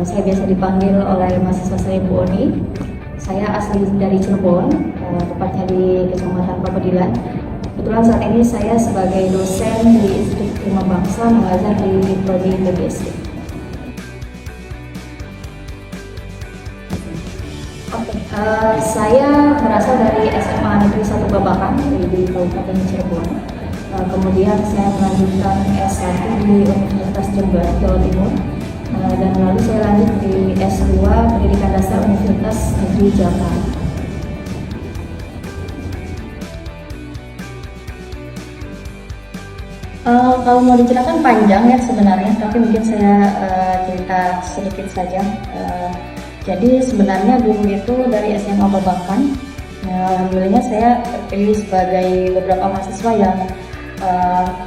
Saya biasa dipanggil oleh mahasiswa saya Bu Oni. Saya asli dari Cirebon, tepatnya di Kecamatan Papadilan. Kebetulan saat ini saya sebagai dosen di Institut Ilmu Bangsa mengajar di Prodi PBSD. Saya berasal dari SMA Negeri 1 Babakan di Kabupaten Cirebon. Kemudian saya melanjutkan S1 di Universitas Jember, Jawa Timur. Dan lalu saya lanjut di S2 Pendidikan Dasar Universitas Negeri Jakarta. Kalau mau diceritakan panjang ya sebenarnya, tapi mungkin saya cerita sedikit saja. Jadi sebenarnya dulu itu dari SMA Babakan, alhamdulillah saya terpilih sebagai beberapa mahasiswa yang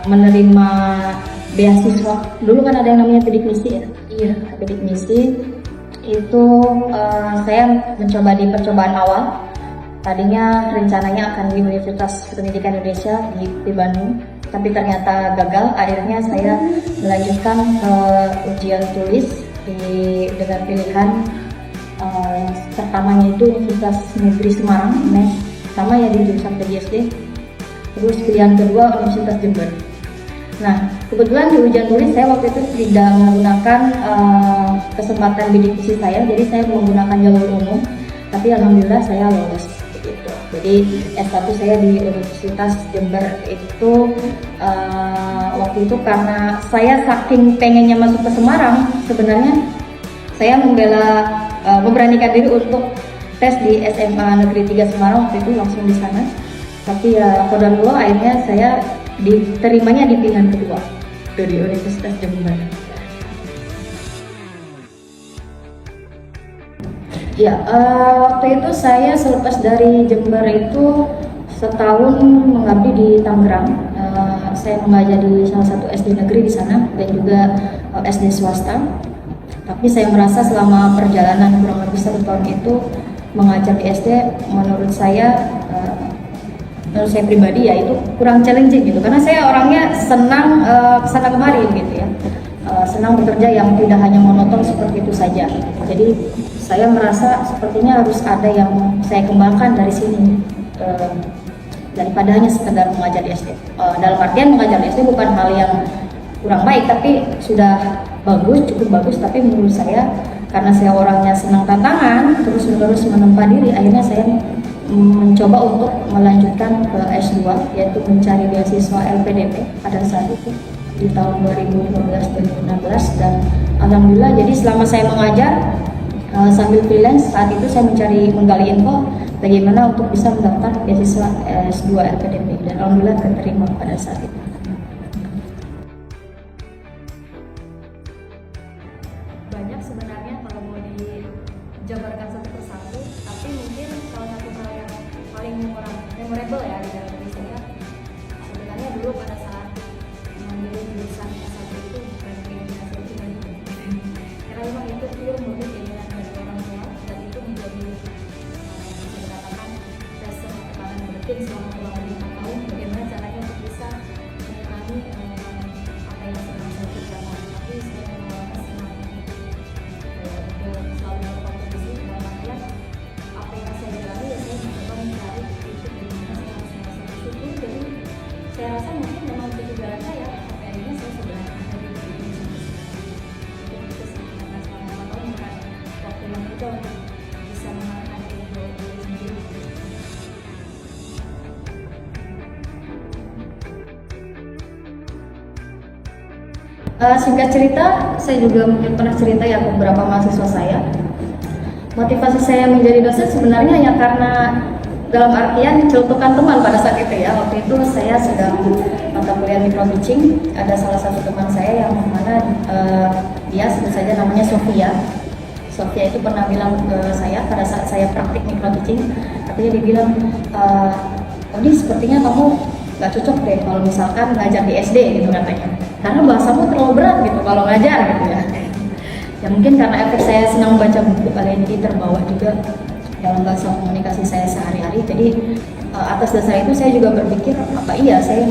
menerima beasiswa. Dulu kan ada yang namanya bidik misi ya. Iya, bidik misi itu saya mencoba di percobaan awal. Tadinya rencananya akan di Universitas Pendidikan Indonesia di Bandung, tapi ternyata gagal. Akhirnya saya melanjutkan ke ujian tulis dengan pilihan pertamanya itu Universitas Negeri Semarang, UNES, sama ya di jurusan PGSD. Terus pilihan kedua Universitas Jember. Nah, kebetulan di ujian tulis saya waktu itu tidak menggunakan kesempatan bidik misi saya, jadi saya menggunakan jalur umum. Tapi alhamdulillah saya lolos. Gitu. Jadi S1 saya di Universitas Jember itu waktu itu karena saya saking pengennya masuk ke Semarang, sebenarnya saya memberanikan diri untuk tes di SMA Negeri 3 Semarang waktu itu langsung di sana. Tapi ya qadarullah akhirnya saya diterimanya di pilihan kedua dari Universitas Jember. Ya, waktu itu saya selepas dari Jember itu setahun mengabdi di Tangerang. Saya mengajar di salah satu SD negeri di sana dan juga SD swasta. Tapi saya merasa selama perjalanan kurang lebih 1 tahun itu mengajar di SD, menurut saya pribadi ya itu kurang challenging gitu, karena saya orangnya senang kesana kemari gitu ya, senang bekerja yang tidak hanya monoton seperti itu saja. Jadi saya merasa sepertinya harus ada yang saya kembangkan dari sini daripada hanya sekedar mengajar di SD. Dalam artian mengajar di SD bukan hal yang kurang baik, tapi sudah bagus, cukup bagus. Tapi menurut saya karena saya orangnya senang tantangan, terus-menerus menempa diri, akhirnya saya mencoba untuk melanjutkan ke S2, yaitu mencari beasiswa LPDP pada saat itu di tahun 2015-2016. Dan alhamdulillah, jadi selama saya mengajar sambil freelance, saat itu saya menggali info bagaimana untuk bisa mendaftar beasiswa S2 LPDP, dan alhamdulillah keterima pada saat itu. Banyak sebenarnya kalau mau dijabarkan satu persatu, tapi mungkin salah satu hal yang paling memorable ya di dalam diri saya sebenarnya dulu pada saat memilih jurusan S1 itu bukan keinginan saya pribadi, karena memang itu pure murni keinginan dari orang tua, dan itu menjadi bisa dikatakan dasar tekanan batin selama kurang lebih 4 tahun bagaimana caranya untuk bisa menekani apa yang sedang saya kerjakan. Tapi saya mengalami senang selalu berkompetisi dalam artian apa yang saya jalani ya saya mencoba mencari titik di mana saya harus merasa bersyukur. Jadi saya rasa mungkin memang itu jalan saya sampai akhirnya saya sudah ada di titik ini sampai sekarang. Jadi itu sih, karena selama 4 tahun bukan waktu yang mudah untuk bisa mengalahkan ego diri sendiri. Singkat cerita, saya juga mungkin pernah cerita ya ke beberapa mahasiswa saya. Motivasi saya menjadi dosen sebenarnya ya karena dalam artian celutukan teman pada saat itu ya. Waktu itu saya sedang mata kuliah micro teaching. Ada salah satu teman saya yang mana dia sebut saja namanya Sofia. Sofia itu pernah bilang ke saya pada saat saya praktik micro teaching, artinya dia bilang, Odi sepertinya kamu gak cocok deh kalau misalkan ngajar di SD gitu katanya, karena bahasamu terlalu berat gitu kalau ngajar gitu ya. Ya mungkin karena efek saya senang baca buku kali ini terbawa juga dalam bahasa komunikasi saya sehari-hari. Jadi atas dasar itu saya juga berpikir apa iya saya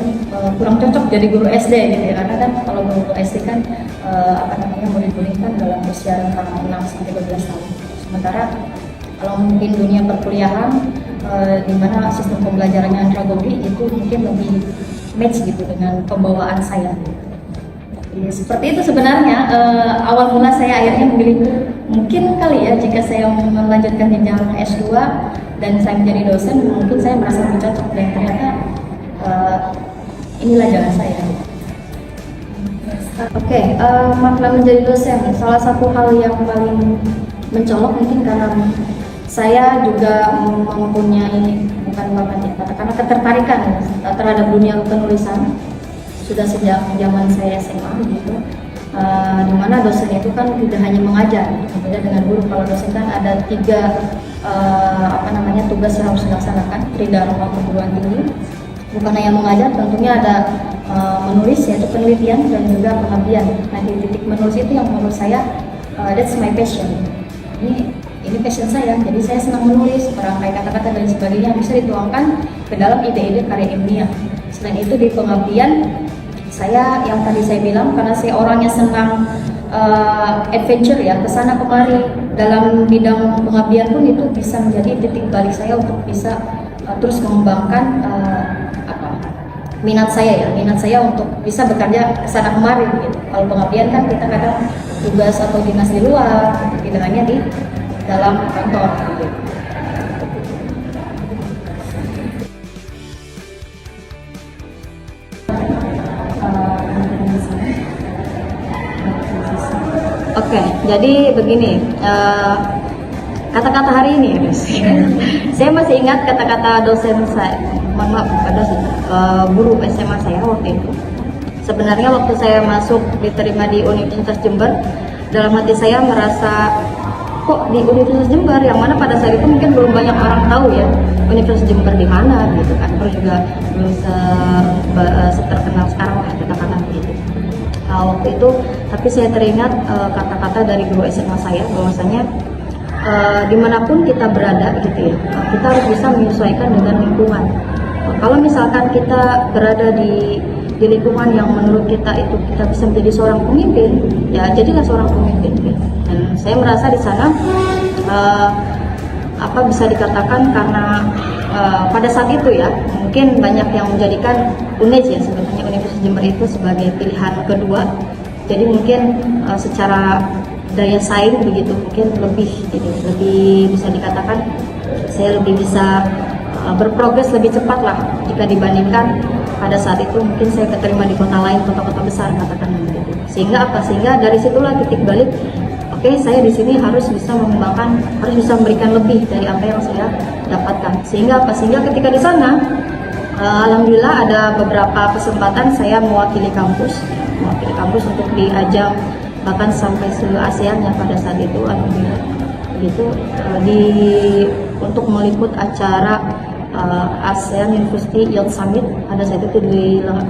kurang cocok jadi guru SD gitu ya, karena kan kalau guru SD kan apa namanya murid-murid kan dalam usia rentang 6 sampai 12 tahun. Sementara kalau mungkin dunia perkuliahan di mana sistem pembelajarannya andragogi itu mungkin lebih match gitu dengan pembawaan saya. Ya, seperti itu sebenarnya awal mula saya akhirnya memilih mungkin kali ya jika saya melanjutkan jenjang S2 dan saya menjadi dosen mungkin saya merasa lebih cocok dan ternyata inilah jalan saya. Oke, makna menjadi dosen salah satu hal yang paling mencolok mungkin karena saya juga mempunyai bukan bakat ya, katakanlah ketertarikan terhadap dunia penulisan sudah sejak zaman saya SMA gitu. Dimana dosen itu kan tidak hanya mengajar, berbeda dengan guru. Kalau dosen kan ada 3 tugas yang harus dilaksanakan di dalam perguruan tinggi. Bukan hanya mengajar, tentunya ada menulis yaitu penelitian dan juga pengabdian. Nah di titik menulis itu yang menurut saya that's my passion. Ini passion saya, jadi saya senang menulis, merangkai kata-kata dan sebagainya bisa dituangkan ke dalam ide-ide karya ilmiah. Selain itu di pengabdian saya yang tadi saya bilang karena saya orangnya senang adventure ya, kesana kemari dalam bidang pengabdian pun itu bisa menjadi titik balik saya untuk bisa terus mengembangkan minat saya untuk bisa bekerja kesana kemari gitu. Kalau pengabdian kan kita kadang tugas atau dinas di luar, tidak hanya di dalam kantor gitu. Oke, jadi begini, kata-kata hari ini ya, saya masih ingat kata-kata dosen saya, guru SMA saya waktu itu. Sebenarnya waktu saya masuk diterima di Universitas Jember, dalam hati saya merasa kok di Universitas Jember, yang mana pada saat itu mungkin belum banyak orang tahu ya Universitas Jember di mana gitu kan, terus juga belum terkenal sekarang lah kata-kata gitu. Nah, waktu itu tapi saya teringat kata-kata dari guru SMA saya bahwasanya dimanapun kita berada gitu ya, kita harus bisa menyesuaikan dengan lingkungan. Kalau misalkan kita berada di lingkungan yang menurut kita itu kita bisa menjadi seorang pemimpin, ya jadilah seorang pemimpin gitu. Dan saya merasa di sana bisa dikatakan karena pada saat itu ya mungkin banyak yang menjadikan UNEJ ya sebenarnya Universitas Jember itu sebagai pilihan kedua. Jadi mungkin secara daya saing begitu mungkin lebih bisa dikatakan saya lebih bisa berprogres lebih cepat lah jika dibandingkan pada saat itu mungkin saya keterima di kota lain, kota-kota besar katakan begitu. Sehingga dari situlah titik balik, oke, saya di sini harus bisa mengembangkan, harus bisa memberikan lebih dari apa yang saya dapatkan. Sehingga ketika di sana alhamdulillah ada beberapa kesempatan saya mewakili kampus untuk di ajang bahkan sampai seluruh ASEAN ya pada saat itu alhamdulillah begitu untuk meliput acara ASEAN University Youth Summit pada saat itu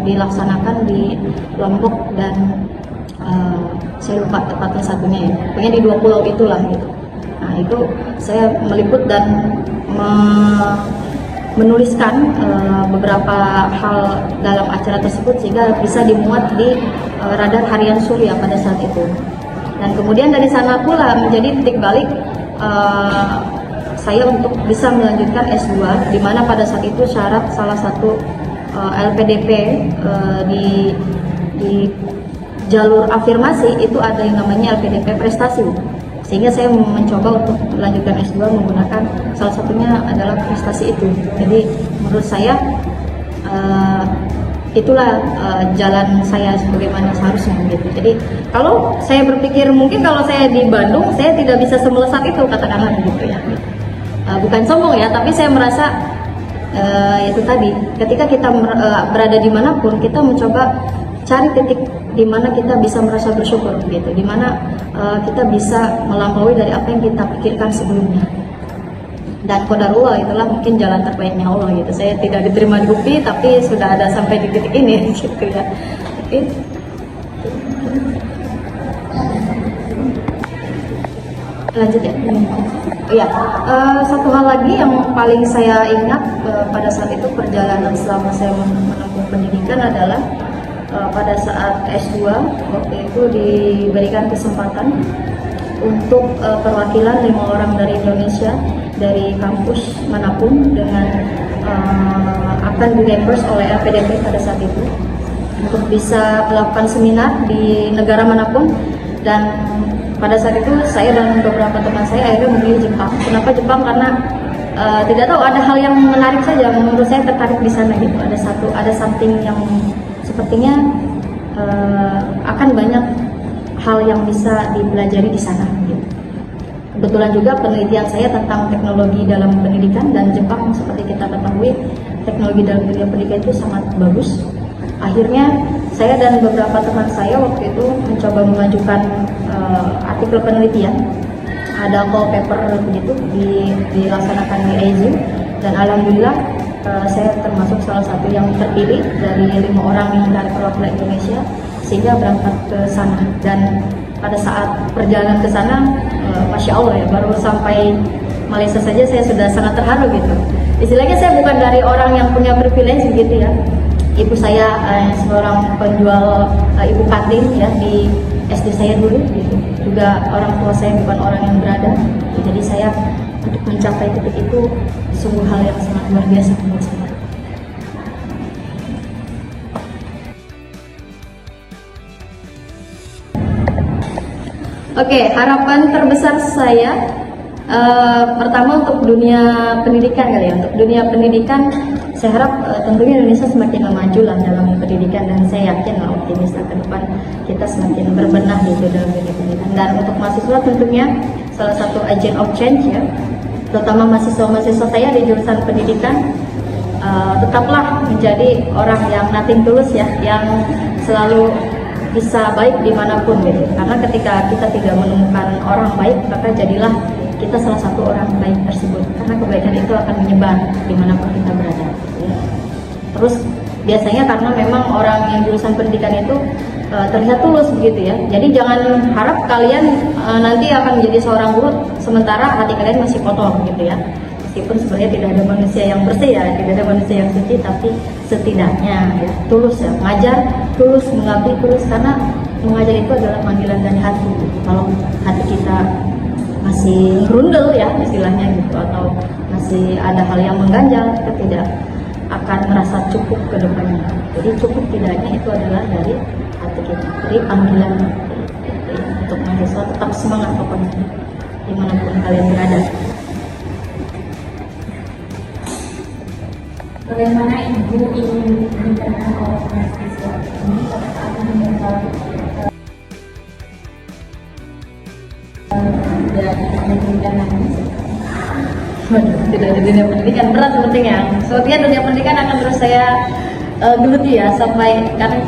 dilaksanakan di Lombok dan saya lupa tepatnya satunya ya, pokoknya di 2 pulau itulah gitu. Nah itu saya meliput dan menuliskan beberapa hal dalam acara tersebut sehingga bisa dimuat di radar harian Surya pada saat itu. Dan kemudian dari sana pula menjadi titik balik saya untuk bisa melanjutkan S2, di mana pada saat itu syarat salah satu LPDP di jalur afirmasi itu ada yang namanya LPDP prestasi. Sehingga saya mencoba untuk melanjutkan S2 menggunakan salah satunya adalah prestasi itu. Jadi menurut saya itulah jalan saya sebagaimana seharusnya gitu. Jadi kalau saya berpikir mungkin kalau saya di Bandung saya tidak bisa semelesat itu katakanlah begitu ya. Bukan sombong ya, tapi saya merasa itu tadi ketika kita berada dimanapun kita mencoba cari titik di mana kita bisa merasa bersyukur gitu, di mana kita bisa melampaui dari apa yang kita pikirkan sebelumnya. Dan qadarullah itulah mungkin jalan terbaiknya Allah gitu. Saya tidak diterima di UPI tapi sudah ada sampai di titik ini gitu ya. Oke. Lanjut ya. Iya, satu hal lagi yang paling saya ingat pada saat itu perjalanan selama saya menempuh pendidikan adalah pada saat S2 waktu itu diberikan kesempatan untuk perwakilan 5 orang dari Indonesia dari kampus manapun dengan akan di-reimburse oleh LPDP pada saat itu untuk bisa melakukan seminar di negara manapun. Dan pada saat itu saya dan beberapa teman saya akhirnya memilih Jepang. Kenapa Jepang? Karena tidak tahu, ada hal yang menarik saja menurut saya, tertarik di sana gitu. Ada something yang sepertinya akan banyak hal yang bisa dipelajari di sana gitu. Kebetulan juga penelitian saya tentang teknologi dalam pendidikan, dan Jepang seperti kita ketahui teknologi dalam dunia pendidikan itu sangat bagus. Akhirnya saya dan beberapa teman saya waktu itu mencoba mengajukan artikel penelitian, ada call paper begitu dilaksanakan di AIZU, dan alhamdulillah saya termasuk salah satu yang terpilih dari 5 orang yang dari perwakilan Indonesia sehingga berangkat ke sana. Dan pada saat perjalanan ke sana, masya Allah ya, baru sampai Malaysia saja saya sudah sangat terharu gitu. Istilahnya saya bukan dari orang yang punya privilege gitu ya. Ibu saya seorang penjual ibu kantin ya di SD saya dulu gitu. Juga orang tua saya bukan orang yang berada. Jadi saya untuk mencapai titik itu sungguh hal yang sangat luar biasa menurut saya. Oke, harapan terbesar saya pertama untuk dunia pendidikan kali ya. Untuk dunia pendidikan, saya harap tentunya Indonesia semakin maju lah dalam pendidikan, dan saya yakin lah optimis ke depan kita semakin berbenah gitu dalam dunia pendidikan. Dan untuk mahasiswa tentunya salah satu agent of change ya, terutama mahasiswa-mahasiswa saya di jurusan pendidikan, tetaplah menjadi orang yang nothing tulus ya, yang selalu bisa baik dimanapun gitu. Karena ketika kita tidak menemukan orang baik, maka jadilah kita salah satu orang baik tersebut. Karena kebaikan itu akan menyebar dimanapun kita berada. Ya. Terus biasanya karena memang orang yang jurusan pendidikan itu terlihat tulus begitu ya. Jadi jangan harap kalian nanti akan menjadi seorang guru sementara hati kalian masih kotor gitu ya. Meskipun sebenarnya tidak ada manusia yang bersih ya, tidak ada manusia yang suci, tapi setidaknya ya, tulus ya, mengajar tulus, mengabdi tulus, karena mengajar itu adalah panggilan dari hati. Kalau hati kita masih rundel ya istilahnya gitu, atau masih ada hal yang mengganjal, kita tidak akan merasa cukup ke depannya. Jadi cukup tidaknya itu adalah dari hati kita. Jadi panggilan untuk mahasiswa tetap semangat pokoknya dimanapun kalian berada. Bagaimana Ibu ingin dikenal oleh mahasiswa ini pada saat meninggal dari pendidikan nanti? Tidak di dunia pendidikan berat sepertinya. Sepertinya dunia pendidikan akan terus saya geluti ya sampai, karena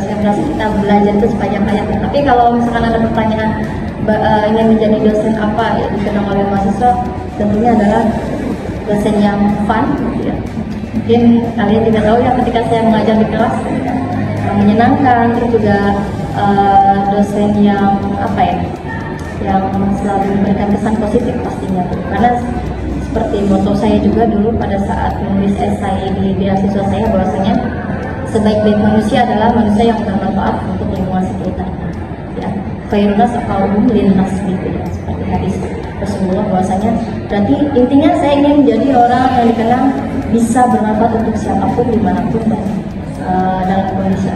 saya merasa kita belajar itu sepanjang-panjangnya. Tapi kalau misalkan ada pertanyaan ingin menjadi dosen apa ya dikenal oleh mahasiswa, tentunya adalah dosen yang fun gitu ya. Mungkin kalian juga tahu ya, ketika saya mengajar di kelas menyenangkan, terus juga dosen yang apa ya, yang selalu memberikan kesan positif pastinya. Karena seperti moto saya juga dulu pada saat menulis esai di beasiswa saya, bahwasanya sebaik-baik manusia adalah manusia yang bermanfaat untuk lingkungan sekitar. Ya, khairun nas aqwamuhum linnas gitu ya, seperti hadis Rasulullah, bahwasanya berarti intinya saya ingin menjadi orang yang dikenal bisa bermanfaat untuk siapapun dimanapun dan dalam kondisi